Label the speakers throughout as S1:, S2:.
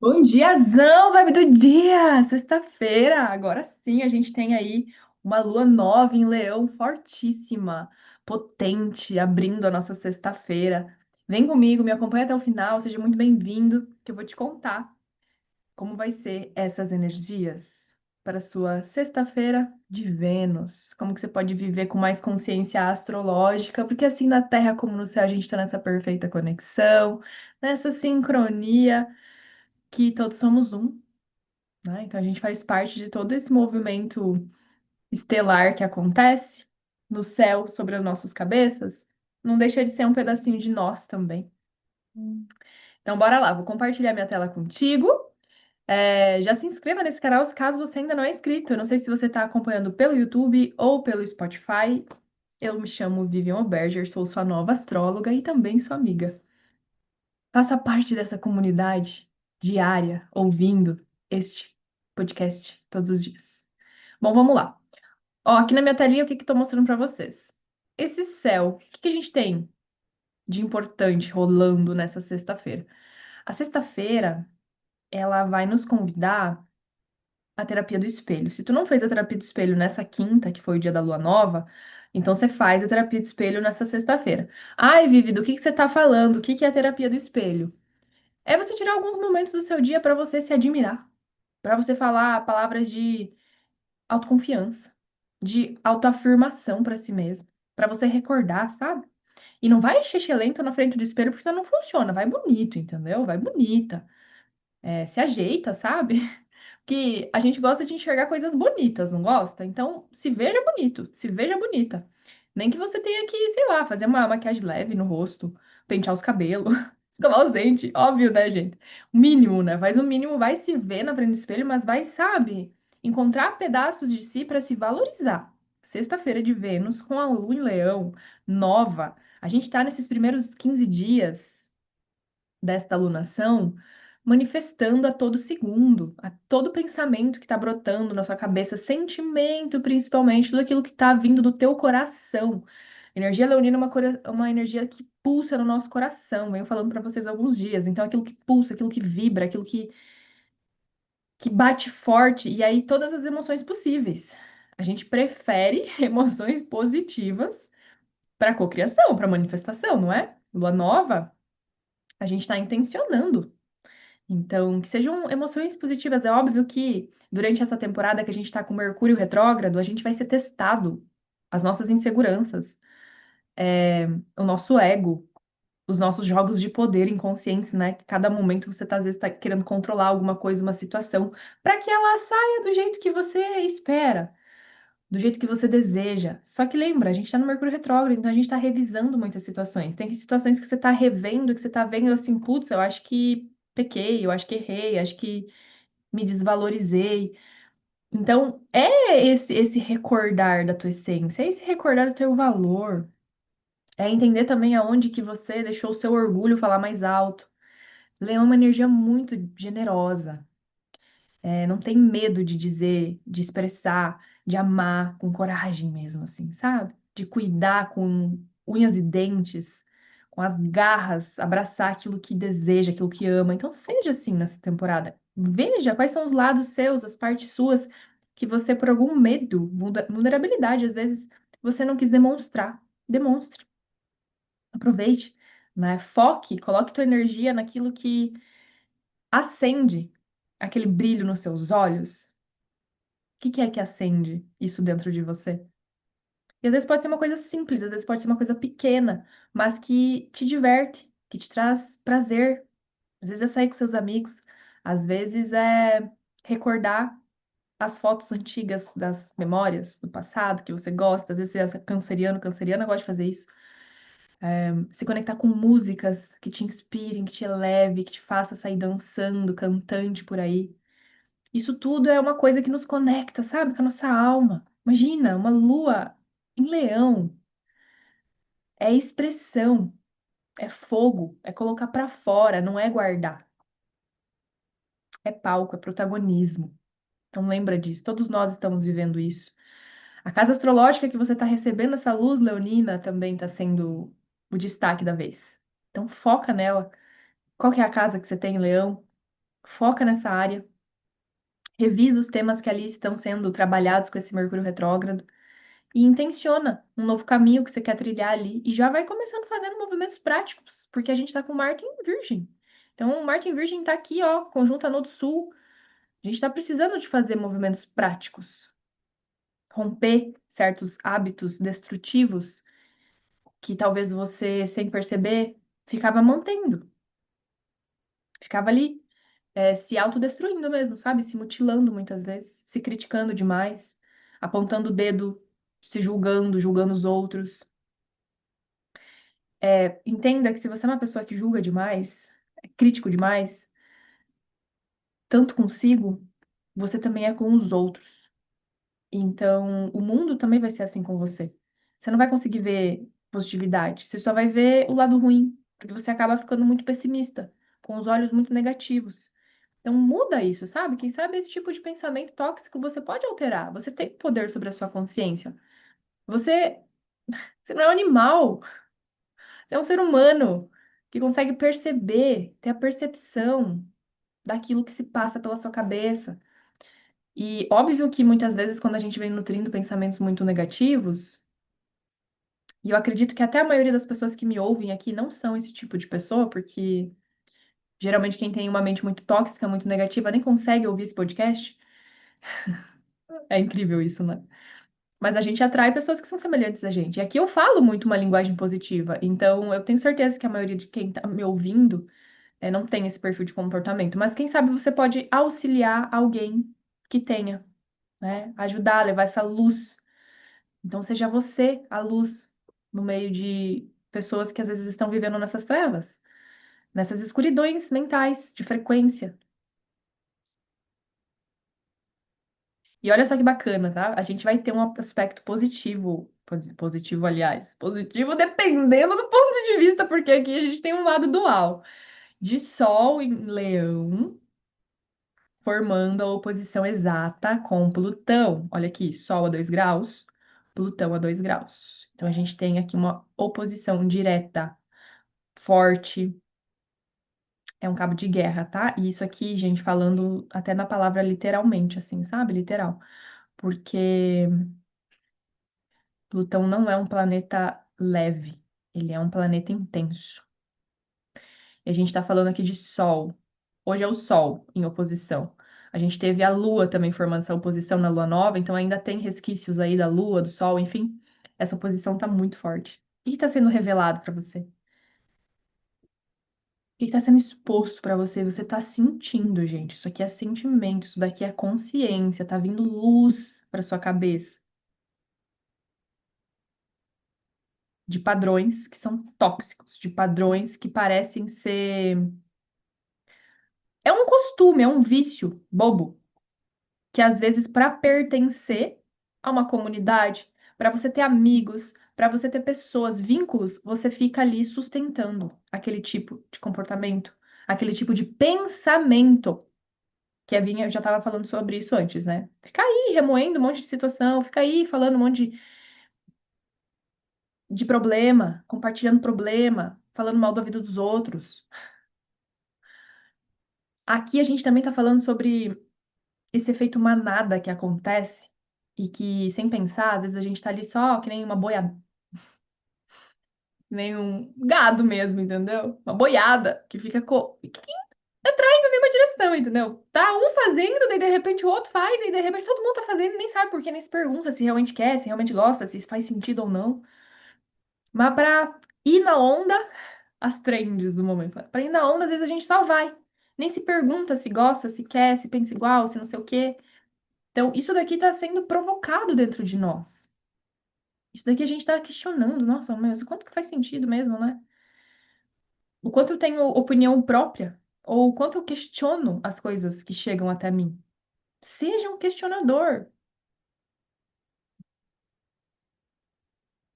S1: Bom diazão, vibe do dia! Sexta-feira, agora sim a gente tem aí uma lua nova em Leão, fortíssima, potente, abrindo a nossa sexta-feira. Vem comigo, me acompanha até o final, seja muito bem-vindo, que eu vou te contar como vai ser essas energias para a sua sexta-feira de Vênus. Como que você pode viver com mais consciência astrológica, porque assim na Terra como no céu a gente está nessa perfeita conexão, nessa sincronia que todos somos um, né? Então a gente faz parte de todo esse movimento estelar que acontece no céu sobre as nossas cabeças, não deixa de ser um pedacinho de nós também. Então bora lá, vou compartilhar minha tela contigo. Já se inscreva nesse canal caso você ainda não é inscrito. Eu não sei se você está acompanhando pelo YouTube ou pelo Spotify. Eu me chamo Vivian Oberger, sou sua nova astróloga e também sua amiga. Faça parte dessa comunidade diária, ouvindo este podcast todos os dias. Bom, vamos lá. Ó, aqui na minha telinha, o que que estou mostrando para vocês? Esse céu, o que que a gente tem de importante rolando nessa sexta-feira? A sexta-feira, ela vai nos convidar à terapia do espelho. Se tu não fez a terapia do espelho nessa quinta, que foi o dia da lua nova, então você faz a terapia do espelho nessa sexta-feira. Ai, Vivi, do que você tá falando? O que que é a terapia do espelho? É você tirar alguns momentos do seu dia para você se admirar, para você falar palavras de autoconfiança, de autoafirmação para si mesmo, para você recordar, sabe? E não vai lento na frente do espelho porque senão não funciona, vai bonito, entendeu? Vai bonita, se ajeita, sabe? Que a gente gosta de enxergar coisas bonitas, não gosta? Então, se veja bonito, se veja bonita. Nem que você tenha que, sei lá, fazer uma maquiagem leve no rosto, pentear os cabelos, escovar os dentes, óbvio, né, gente? O mínimo, né? Faz o mínimo, vai se ver na frente do espelho, mas vai, sabe, encontrar pedaços de si para se valorizar. Sexta-feira de Vênus, com a Lua em Leão, nova. A gente tá nesses primeiros 15 dias desta alunação, manifestando a todo segundo, a todo pensamento que está brotando na sua cabeça, sentimento principalmente, tudo aquilo que está vindo do teu coração. Energia leonina é uma energia que pulsa no nosso coração, venho falando para vocês há alguns dias. Então, aquilo que pulsa, aquilo que vibra, aquilo que bate forte, e aí todas as emoções possíveis. A gente prefere emoções positivas para cocriação, para manifestação, não é? Lua nova, a gente está intencionando. Então, que sejam emoções positivas. É óbvio que durante essa temporada que a gente está com Mercúrio retrógrado, a gente vai ser testado. As nossas inseguranças, o nosso ego, os nossos jogos de poder inconscientes, né? Cada momento você tá, às vezes está querendo controlar alguma coisa, uma situação, para que ela saia do jeito que você espera, do jeito que você deseja. Só que lembra, a gente está no Mercúrio retrógrado, então a gente está revisando muitas situações. Tem situações que você está revendo, que você está vendo assim, putz, eu acho que pequei, eu acho que errei, acho que me desvalorizei. Então, é esse recordar da tua essência, é esse recordar do teu valor, é entender também aonde que você deixou o seu orgulho falar mais alto. Leão é uma energia muito generosa, não tem medo de dizer, de expressar, de amar com coragem mesmo, assim, sabe? De cuidar com unhas e dentes, com as garras, abraçar aquilo que deseja, aquilo que ama. Então, seja assim nessa temporada. Veja quais são os lados seus, as partes suas que você, por algum medo, vulnerabilidade, às vezes, você não quis demonstrar. Demonstre, aproveite, né? Foque, coloque tua energia naquilo que acende aquele brilho nos seus olhos. O que que é que acende isso dentro de você? E às vezes pode ser uma coisa simples, às vezes pode ser uma coisa pequena, mas que te diverte, que te traz prazer. Às vezes é sair com seus amigos, às vezes é recordar as fotos antigas das memórias do passado que você gosta, às vezes você é canceriano, canceriana gosta de fazer isso. Se conectar com músicas que te inspirem, que te eleve, que te faça sair dançando, cantante por aí. Isso tudo é uma coisa que nos conecta, sabe, com a nossa alma. Imagina, uma lua em leão é expressão, é fogo, é colocar pra fora, não é guardar. É palco, é protagonismo. Então lembra disso, todos nós estamos vivendo isso. A casa astrológica que você está recebendo essa luz leonina também está sendo o destaque da vez. Então foca nela. Qual que é a casa que você tem em Leão? foca nessa área, revisa os temas que ali estão sendo trabalhados com esse Mercúrio retrógrado e intenciona um novo caminho que você quer trilhar ali e já vai começando fazendo movimentos práticos, porque a gente está com Marte em Virgem. Então, o Marte em Virgem está aqui, ó, conjunto a Nodo Sul. A gente está precisando de fazer movimentos práticos, romper certos hábitos destrutivos que talvez você, sem perceber, ficava mantendo, ficava ali, se autodestruindo mesmo, sabe? Se mutilando muitas vezes, se criticando demais, apontando o dedo, se julgando, julgando os outros. Entenda que se você é uma pessoa que julga demais, é crítico demais, tanto consigo, você também é com os outros. Então, o mundo também vai ser assim com você. Você não vai conseguir ver positividade, você só vai ver o lado ruim, porque você acaba ficando muito pessimista, com os olhos muito negativos. Então, muda isso, sabe? Quem sabe esse tipo de pensamento tóxico você pode alterar. Você tem poder sobre a sua consciência. Você, você não é um animal, você é um ser humano que consegue perceber, ter a percepção daquilo que se passa pela sua cabeça. E óbvio que muitas vezes, quando a gente vem nutrindo pensamentos muito negativos, e eu acredito que até a maioria das pessoas que me ouvem aqui não são esse tipo de pessoa, porque geralmente quem tem uma mente muito tóxica, muito negativa, nem consegue ouvir esse podcast. É incrível isso, né? Mas a gente atrai pessoas que são semelhantes a gente. E aqui eu falo muito uma linguagem positiva, então eu tenho certeza que a maioria de quem tá me ouvindo não tem esse perfil de comportamento. Mas quem sabe você pode auxiliar alguém que tenha, né? Ajudar, levar essa luz. Então seja você a luz no meio de pessoas que às vezes estão vivendo nessas trevas, nessas escuridões mentais de frequência. E olha só que bacana, tá? A gente vai ter um aspecto positivo, positivo, aliás, positivo dependendo do ponto de vista, porque aqui a gente tem um lado dual, de Sol em Leão, formando a oposição exata com Plutão. Olha aqui, Sol a 2 graus, Plutão a 2 graus. Então a gente tem aqui uma oposição direta, forte, é um cabo de guerra, tá? E isso aqui, gente, falando até na palavra literalmente, assim, sabe? Literal. Porque Plutão não é um planeta leve, ele é um planeta intenso. E a gente está falando aqui de Sol. Hoje é o Sol em oposição. A gente teve a Lua também formando essa oposição na Lua nova, então ainda tem resquícios aí da Lua, do Sol, enfim. Essa oposição está muito forte. O que está sendo revelado para você? O que está sendo exposto para você? Você está sentindo, gente. Isso aqui é sentimento, isso daqui é consciência, tá vindo luz para sua cabeça. De padrões que são tóxicos, de padrões que parecem ser. É um costume, é um vício bobo, que às vezes, para pertencer a uma comunidade, para você ter amigos, para você ter pessoas, vínculos, você fica ali sustentando aquele tipo de comportamento, aquele tipo de pensamento. Que a Vinha já estava falando sobre isso antes, né? Fica aí remoendo um monte de situação, fica aí falando um monte de problema, compartilhando problema, falando mal da vida dos outros. Aqui a gente também está falando sobre esse efeito manada que acontece e que, sem pensar, às vezes a gente tá ali só que nem uma boiada, nem um gado mesmo, entendeu? Uma boiada que fica que atrás na mesma direção, entendeu? Tá um fazendo, daí de repente o outro faz, e de repente todo mundo tá fazendo e nem sabe por quê, nem se pergunta se realmente quer, se realmente gosta, se faz sentido ou não. Mas pra ir na onda, as trends do momento. Pra ir na onda, às vezes a gente só vai. Nem se pergunta se gosta, se quer, se pensa igual, se não sei o quê. Então, isso daqui está sendo provocado dentro de nós. Isso daqui a gente está questionando. Nossa, mas o quanto que faz sentido mesmo, né? O quanto eu tenho opinião própria, ou o quanto eu questiono as coisas que chegam até mim. Seja um questionador.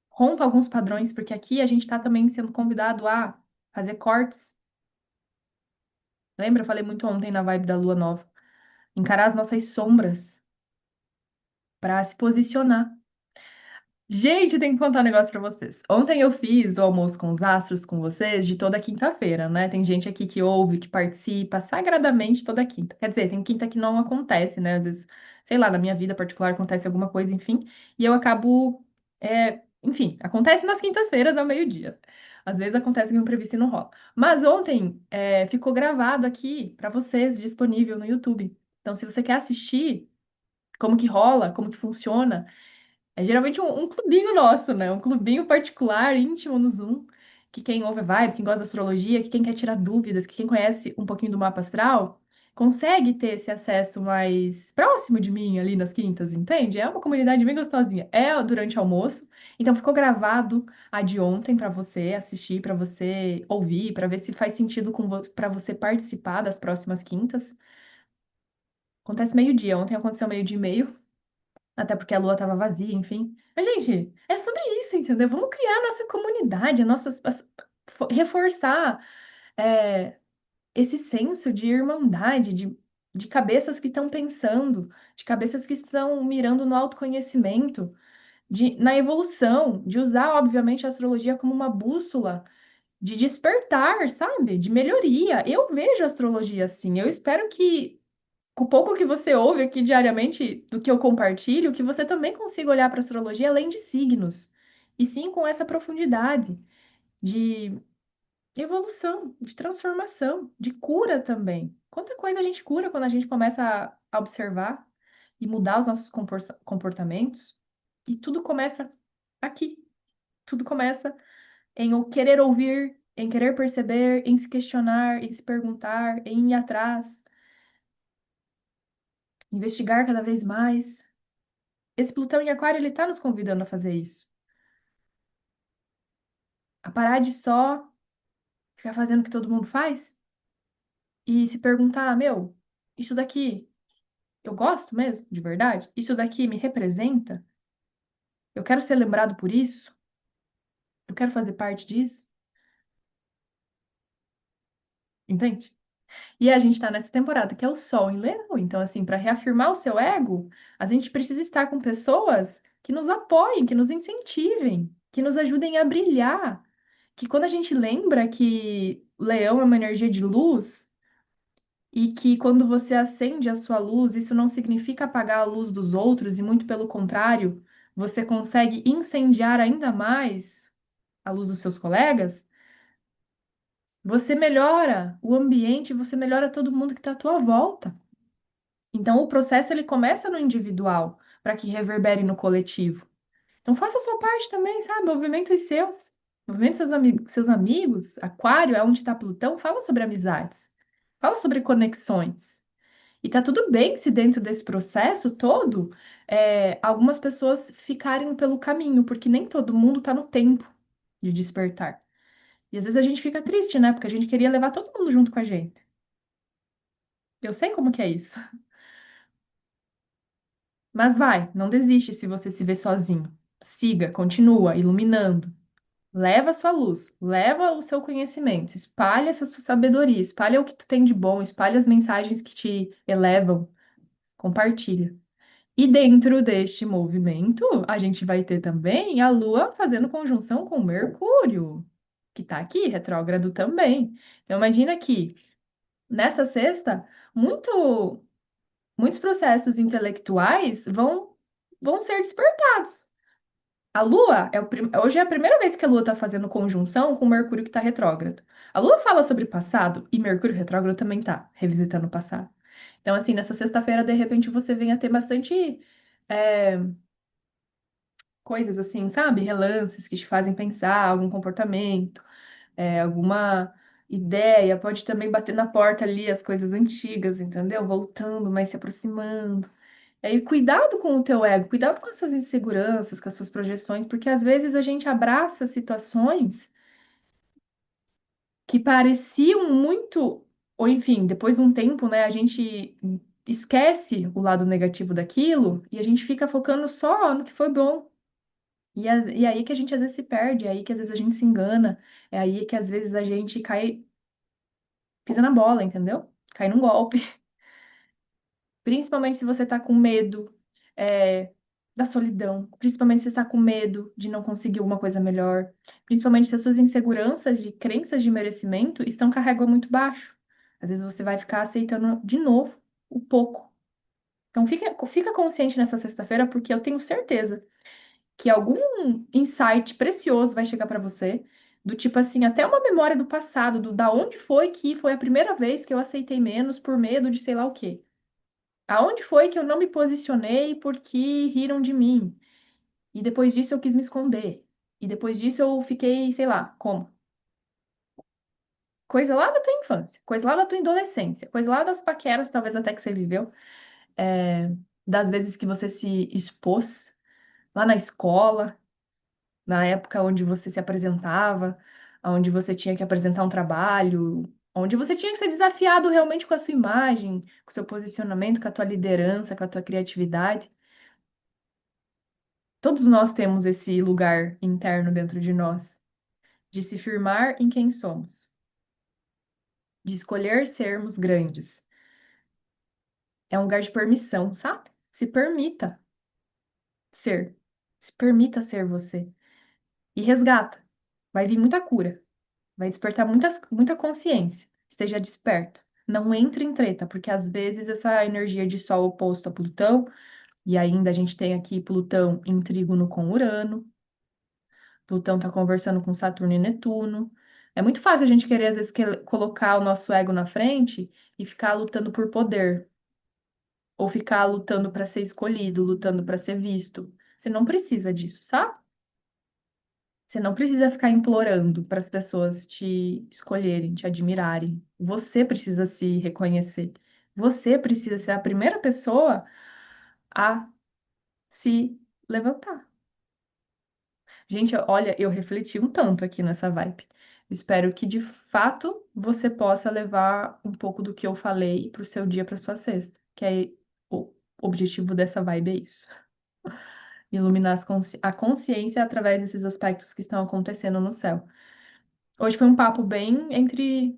S1: Rompa alguns padrões, porque aqui a gente está também sendo convidado a fazer cortes. Lembra? Eu falei muito ontem na vibe da Lua Nova. Encarar as nossas sombras para se posicionar. Gente, tem que contar um negócio pra vocês. Ontem eu fiz o almoço com os astros com vocês de toda quinta-feira, né? Tem gente aqui que ouve, que participa sagradamente toda quinta. Quer dizer, tem quinta que não acontece, né? Às vezes, sei lá, na minha vida particular acontece alguma coisa, enfim, e eu acabo, enfim, acontece nas quintas-feiras ao meio-dia. Às vezes acontece um imprevisto e não rola. Mas ontem, ficou gravado aqui pra vocês, disponível no YouTube. Então, se você quer assistir como que rola, como que funciona. É geralmente um clubinho nosso, né? Um clubinho particular, íntimo no Zoom, que quem ouve a vibe, quem gosta da astrologia, que quem quer tirar dúvidas, que quem conhece um pouquinho do mapa astral, consegue ter esse acesso mais próximo de mim ali nas quintas, entende? É uma comunidade bem gostosinha. É durante o almoço, então ficou gravado a de ontem para você assistir, para você ouvir, para ver se faz sentido para você participar das próximas quintas. Acontece meio-dia, ontem aconteceu meio-dia e meio. Até porque a lua estava vazia, enfim. Mas, gente, é sobre isso, entendeu? Vamos criar a nossa comunidade, reforçar é, esse senso de irmandade, de cabeças que estão pensando, de cabeças que estão mirando no autoconhecimento, na evolução, de usar, obviamente, a astrologia como uma bússola de despertar, sabe? De melhoria. Eu vejo a astrologia assim. Eu espero que com o pouco que você ouve aqui diariamente do que eu compartilho, que você também consiga olhar para a astrologia além de signos, e sim com essa profundidade de evolução, de transformação, de cura também. Quanta coisa a gente cura quando a gente começa a observar e mudar os nossos comportamentos, e tudo começa aqui. Tudo começa em o querer ouvir, em querer perceber, em se questionar, em se perguntar, em ir atrás, investigar cada vez mais. Esse Plutão em Aquário, ele tá nos convidando a fazer isso. A parar de só ficar fazendo o que todo mundo faz e se perguntar, meu, isso daqui eu gosto mesmo, de verdade? Isso daqui me representa? Eu quero ser lembrado por isso? Eu quero fazer parte disso? Entende? E a gente tá nessa temporada que é o Sol em Leão. Então, assim, para reafirmar o seu ego, a gente precisa estar com pessoas que nos apoiem, que nos incentivem, que nos ajudem a brilhar. Que quando a gente lembra que Leão é uma energia de luz, e que quando você acende a sua luz, isso não significa apagar a luz dos outros, e muito pelo contrário, você consegue incendiar ainda mais a luz dos seus colegas, você melhora o ambiente, você melhora todo mundo que está à tua volta. Então, o processo ele começa no individual para que reverbere no coletivo. Então, faça a sua parte também, sabe? Movimento os seus. Movimento seus amigos. Aquário é onde está Plutão. Fala sobre amizades. Fala sobre conexões. E tá tudo bem se dentro desse processo todo, algumas pessoas ficarem pelo caminho, porque nem todo mundo tá no tempo de despertar. E às vezes a gente fica triste, né? Porque a gente queria levar todo mundo junto com a gente. Eu sei como que é isso. Mas vai, não desiste se você se vê sozinho. Siga, continua iluminando. Leva a sua luz, leva o seu conhecimento, espalha essa sua sabedoria, espalha o que tu tem de bom, espalha as mensagens que te elevam, compartilha. E dentro deste movimento, a gente vai ter também a Lua fazendo conjunção com Mercúrio, que está aqui, retrógrado também. Então, imagina que nessa sexta, muitos processos intelectuais vão ser despertados. A Lua hoje é a primeira vez que a Lua está fazendo conjunção com o Mercúrio que está retrógrado. A Lua fala sobre passado e Mercúrio retrógrado também está revisitando o passado. Então, assim, nessa sexta-feira, de repente, você vem a ter bastante é, coisas assim, sabe? Relances que te fazem pensar, algum comportamento, alguma ideia. Pode também bater na porta ali as coisas antigas, entendeu? Voltando, mas se aproximando. E aí, cuidado com o teu ego, cuidado com as suas inseguranças, com as suas projeções, porque às vezes a gente abraça situações que pareciam muito, ou enfim, depois de um tempo, né, a gente esquece o lado negativo daquilo e a gente fica focando só no que foi bom. E aí que a gente às vezes se perde, é aí que às vezes a gente se engana, é aí que às vezes a gente cai, pisa na bola, entendeu? Cai num golpe. Principalmente se você tá com medo, da solidão, principalmente se você está com medo de não conseguir alguma coisa melhor, principalmente se as suas inseguranças de crenças de merecimento estão carregando muito baixo. Às vezes você vai ficar aceitando de novo o pouco. Então fica consciente nessa sexta-feira, porque eu tenho certeza que algum insight precioso vai chegar para você, do tipo assim, até uma memória do passado, do da onde foi que foi a primeira vez que eu aceitei menos por medo de sei lá o quê. Aonde foi que eu não me posicionei porque riram de mim? E depois disso eu quis me esconder. E depois disso eu fiquei, sei lá, como? Coisa lá da tua infância, coisa lá da tua adolescência, coisa lá das paqueras, talvez até que você viveu, das vezes que você se expôs lá na escola, na época onde você se apresentava, onde você tinha que apresentar um trabalho, onde você tinha que ser desafiado realmente com a sua imagem, com o seu posicionamento, com a tua liderança, com a tua criatividade. Todos nós temos esse lugar interno dentro de nós, de se firmar em quem somos, de escolher sermos grandes. É um lugar de permissão, sabe? Se permita ser. Se permita ser você. E resgata. Vai vir muita cura. Vai despertar muita consciência. Esteja desperto. Não entre em treta, porque às vezes essa energia de Sol oposto a Plutão, e ainda a gente tem aqui Plutão em trígono com Urano, Plutão está conversando com Saturno e Netuno. É muito fácil a gente querer, às vezes, colocar o nosso ego na frente e ficar lutando por poder, ou ficar lutando para ser escolhido, lutando para ser visto. Você não precisa disso, sabe? Você não precisa ficar implorando para as pessoas te escolherem, te admirarem. Você precisa se reconhecer. Você precisa ser a primeira pessoa a se levantar. Gente, olha, eu refleti um tanto aqui nessa vibe. Espero que de fato você possa levar um pouco do que eu falei para o seu dia, para sua sexta, que é o objetivo dessa vibe é isso. Iluminar a consciência através desses aspectos que estão acontecendo no céu. Hoje foi um papo bem entre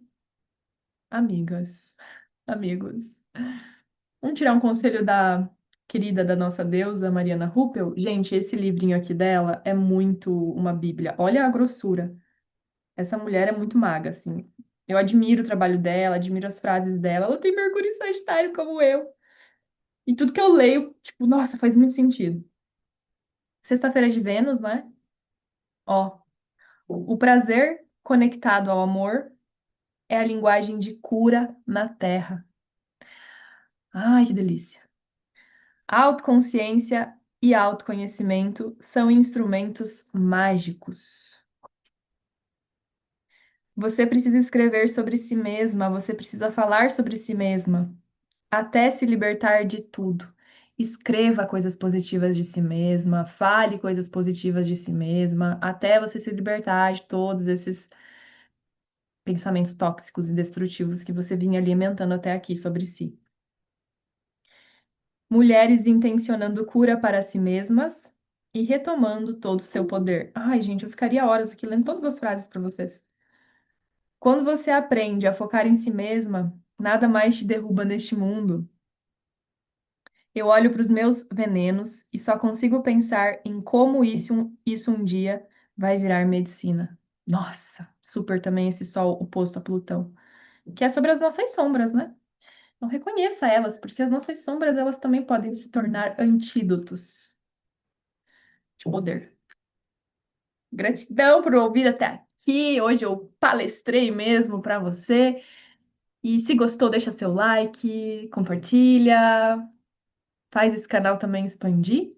S1: amigas, amigos. Vamos tirar um conselho da querida da nossa deusa, Mariana Ruppel? Gente, esse livrinho aqui dela é muito uma bíblia. Olha a grossura. Essa mulher é muito maga, assim. Eu admiro o trabalho dela, admiro as frases dela. Ela tem Mercúrio em Sagitário como eu. E tudo que eu leio, tipo, nossa, faz muito sentido. Sexta-feira de Vênus, né? Ó, o prazer conectado ao amor é a linguagem de cura na Terra. Ai, que delícia. Autoconsciência e autoconhecimento são instrumentos mágicos. Você precisa escrever sobre si mesma, você precisa falar sobre si mesma, até se libertar de tudo. Escreva coisas positivas de si mesma, fale coisas positivas de si mesma, até você se libertar de todos esses pensamentos tóxicos e destrutivos que você vinha alimentando até aqui sobre si. Mulheres intencionando cura para si mesmas e retomando todo o seu poder. Ai, gente, eu ficaria horas aqui lendo todas as frases para vocês. Quando você aprende a focar em si mesma, nada mais te derruba neste mundo. Eu olho para os meus venenos e só consigo pensar em como isso um dia vai virar medicina. Nossa, super também esse sol oposto a Plutão, que é sobre as nossas sombras, né? Não reconheça elas, porque as nossas sombras elas também podem se tornar antídotos de poder. Gratidão por ouvir até aqui. Hoje eu palestrei mesmo para você. E se gostou, deixa seu like, compartilha, faz esse canal também expandir.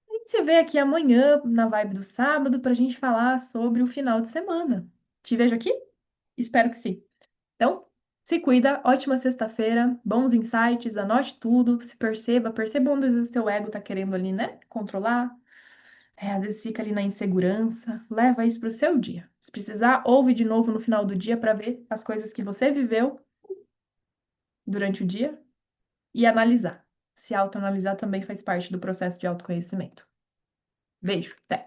S1: A gente se vê aqui amanhã, na vibe do sábado, para a gente falar sobre o final de semana. Te vejo aqui? Espero que sim. Então, se cuida, ótima sexta-feira, bons insights, anote tudo, se perceba onde às vezes seu ego tá querendo ali, né? Controlar. Às vezes fica ali na insegurança. Leva isso pro seu dia. Se precisar, ouve de novo no final do dia para ver as coisas que você viveu durante o dia e analisar. Se autoanalisar também faz parte do processo de autoconhecimento. Beijo, até!